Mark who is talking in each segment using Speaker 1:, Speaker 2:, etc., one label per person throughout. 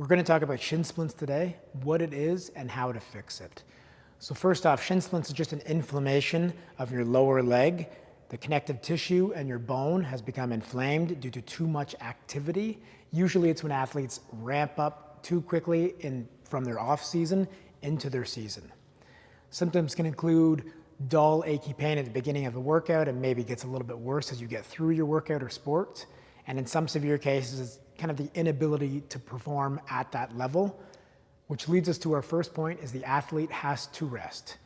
Speaker 1: We're going to talk about shin splints today, what it is, and how to fix it. So first off, shin splints is just an inflammation of your lower leg. The connective tissue and your bone has become inflamed due to too much activity. Usually it's when athletes ramp up too quickly from their off season into their season. Symptoms can include dull, achy pain at the beginning of the workout and maybe gets a little bit worse as you get through your workout or sport. And in some severe cases, it's kind of the inability to perform at that level, which leads us to our first point is the athlete has to rest.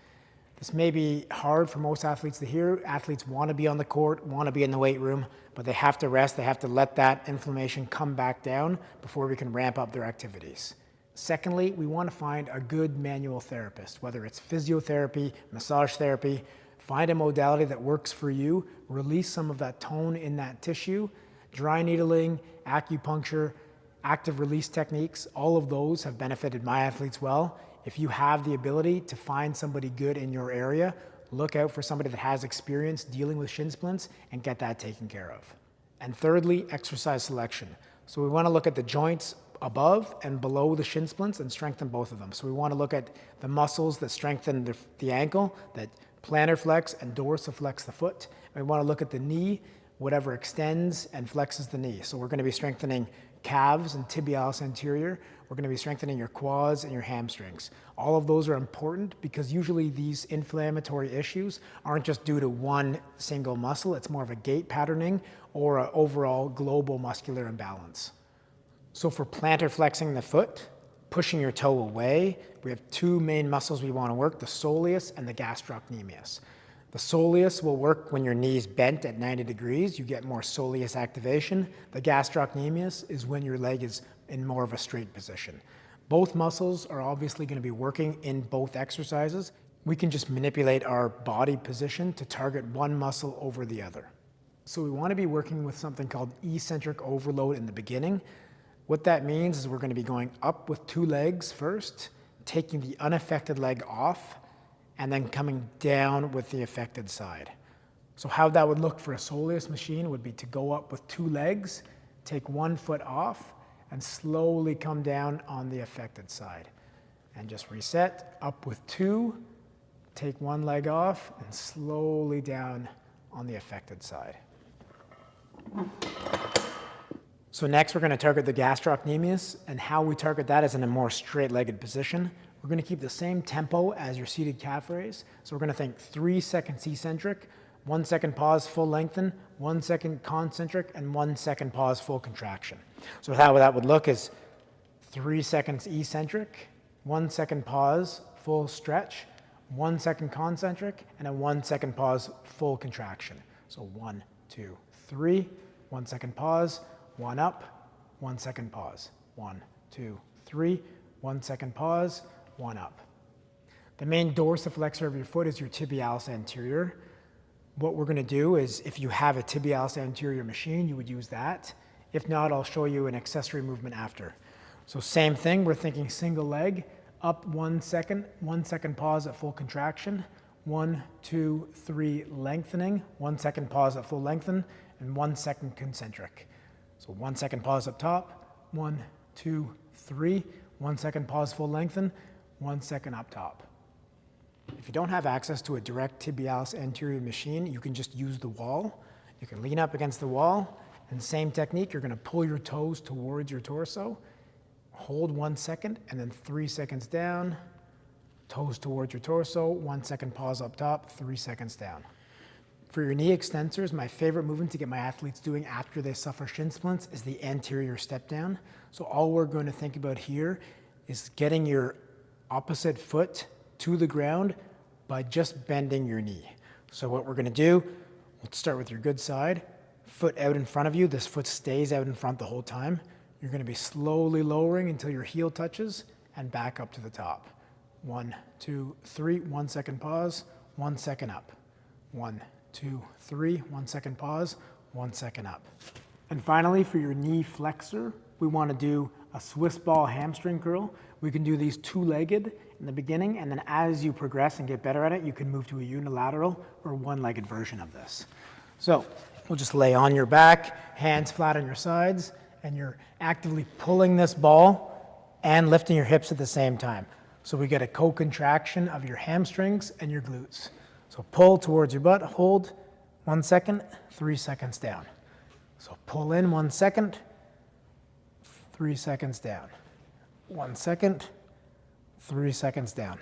Speaker 1: This may be hard for most athletes to hear. Athletes want to be on the court, want to be in the weight room, but they have to rest. They have to let that inflammation come back down before we can ramp up their activities. Secondly, we want to find a good manual therapist, whether it's physiotherapy, massage therapy. Find a modality that works for you, release some of that tone in that tissue. Dry needling, acupuncture, active release techniques, all of those have benefited my athletes well. If you have the ability to find somebody good in your area, look out for somebody that has experience dealing with shin splints and get that taken care of. And thirdly, exercise selection. So we want to look at the joints above and below the shin splints and strengthen both of them. So we want to look at the muscles that strengthen the ankle, that plantar flex and dorsiflex the foot. And we want to look at the knee, whatever extends and flexes the knee. So we're going to be strengthening calves and tibialis anterior. We're going to be strengthening your quads and your hamstrings. All of those are important because usually these inflammatory issues aren't just due to one single muscle. It's more of a gait patterning or an overall global muscular imbalance. So for plantar flexing the foot, pushing your toe away, we have two main muscles we want to work, the soleus and the gastrocnemius. The soleus will work when your knee is bent at 90 degrees. You get more soleus activation. The gastrocnemius is when your leg is in more of a straight position. Both muscles are obviously going to be working in both exercises. We can just manipulate our body position to target one muscle over the other. So we want to be working with something called eccentric overload in the beginning. What that means is we're going to be going up with two legs first, taking the unaffected leg off, and then coming down with the affected side. So how that would look for a soleus machine would be to go up with two legs, take 1 foot off, and slowly come down on the affected side. And just reset, up with two, take one leg off, and slowly down on the affected side. So next we're going to target the gastrocnemius, and how we target that is in a more straight-legged position. We're going to keep the same tempo as your seated calf raise. So we're going to think 3 seconds eccentric, 1 second pause, full lengthen, 1 second concentric, and 1 second pause, full contraction. So how that would look is 3 seconds eccentric, 1 second pause, full stretch, 1 second concentric, and a 1 second pause, full contraction. So 1, 2, 3, 1 second pause, 1 up, 1 second pause, 1, 2, 3, 1 second pause, 1 up. The main dorsiflexor of your foot is your tibialis anterior. What we're going to do is if you have a tibialis anterior machine, you would use that. If not, I'll show you an accessory movement after. So same thing, we're thinking single leg, up 1 second, 1 second pause at full contraction, 1, 2, 3 lengthening, 1 second pause at full lengthen, and 1 second concentric. So 1 second pause up top, 1, 2, 3, 1 second pause full lengthen, 1 second up top. If you don't have access to a direct tibialis anterior machine, you can just use the wall. You can lean up against the wall, and same technique, you're going to pull your toes towards your torso, hold 1 second, and then 3 seconds down, toes towards your torso, 1 second pause up top, 3 seconds down. For your knee extensors, my favorite movement to get my athletes doing after they suffer shin splints is the anterior step down. So all we're going to think about here is getting your opposite foot to the ground by just bending your knee. So what we're going to do, we'll start with your good side, foot out in front of you. This foot stays out in front the whole time. You're going to be slowly lowering until your heel touches and back up to the top. 1, 2, 3, 1 second pause, 1 second up. 1, 2, 3, 1 second pause, 1 second up. And finally, for your knee flexor, we want to do a Swiss ball hamstring curl. We can do these two-legged in the beginning, and then as you progress and get better at it, you can move to a unilateral or one-legged version of this. So we'll just lay on your back, hands flat on your sides, and you're actively pulling this ball and lifting your hips at the same time. So we get a co-contraction of your hamstrings and your glutes. So pull towards your butt, hold 1 second, 3 seconds down. So pull in 1 second, 3 seconds down. 1 second, 3 seconds down.